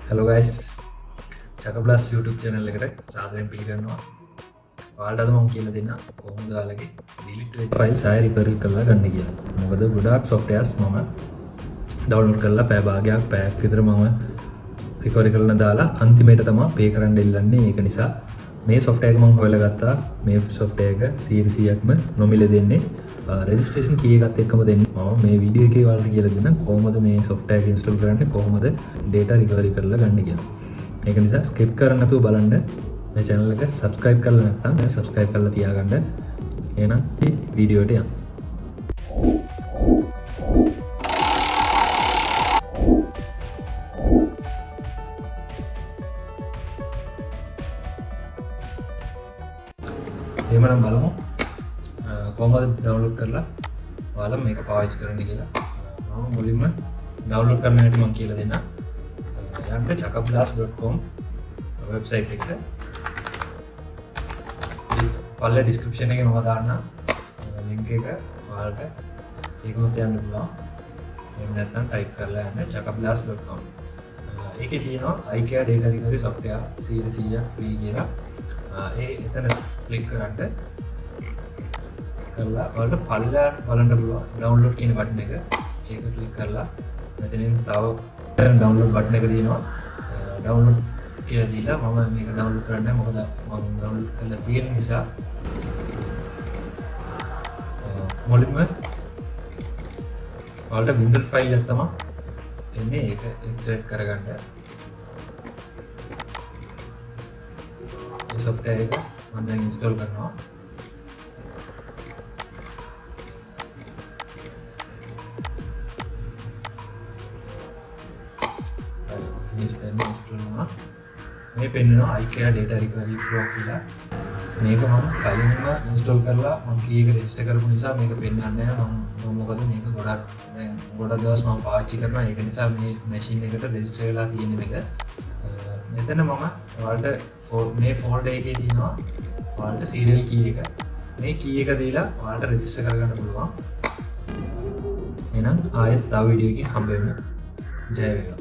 Hello guys, Chakablast YouTube channel එකට සාදරයෙන් පිළිගන්නවා. ඔයාලට අද මම කියලා දෙන්න කොහොමද ඔයාලගේ delete වෙච්ච files ආයෙ recovery කරලා ගන්න කියලා. මොකද ගොඩාක් softwares මම download කරලා පැය භාගයක් පැයක් විතර මම recovery කරලා දාලා අන්තිමේට තමයි pay කරන්න ඉල්ලන්නේ. ඒක නිසා මේ software එක මම හොයලා ගත්තා. මේ software එක 100%ක්ම නොමිලේ දෙන්නේ. registration key එකත් එක්කම දෙන්නේ. මම මේ වීඩියෝ එකේ ඔයාලට කියලා දෙන්න කොහොමද මේ software එක install කරන්නේ, කොහොමද data recovery කරලා ගන්න කියලා. ඒක නිසා skip කරන්න නැතුව බලන්න. මේ channel එක subscribe කරලා නැත්නම් subscribe කරලා තියාගන්න. එහෙනම් මේ වීඩියෝට යන්න. එහෙනම් බලමු කොහොමද download කරලා ඔයාලා මේක පාවිච්චි කරන්න කියලා. මම මුලින්ම download කරන්න හැටි මම කියලා දෙන්නම්. යන්න chakablast.com website එකට. පල්ලේ description එකේ මම දාන්න link එක ඔයාලට ඒකමත් යන්න පුළුවන්. එහෙම නැත්නම් type කරලා යන්න chakablast.com. ඒකේ තියෙනවා IKEA data recovery software 100% free කියලා. එතන click කරන්න කරලා ඔයාලට පල්ලෙහාට බලන්න පුළුවන් download කියන බටන් එක. ඒක click කරලා මෙතනින් තව download බටන් එක තියෙනවා. download කියලා දීලා මම මේක download කරන්න මොකද මම download කරලා තියෙන නිසා මුලින්ම ඔයාලට windows file එක තමයි එන්නේ. ඒක extract කරගන්න. මේ software එක මම දැන් install කරනවා. මේ පෙන්වනවා IKEA data recovery pro කියලා. මේක මම කලින්ම install කරලා මම කී එක register කරපු නිසා මේක පෙන්වන්නේ නැහැ. මම මොකද මේක ගොඩක් දවස් මම පාවිච්චි කරනවා. ඒක නිසා මේ machine එකට register වෙලා තියෙන මේක. මෙතන මම ඔයාලට මේ folder එකේ තියෙනවා ඔයාලට serial key එක. මේ key එක දීලා ඔයාලට register කරගන්න පුළුවන්. එහෙනම් ආයෙත් තව වීඩියෝ එකකින් හම්බ වෙමු. ජය වේවා.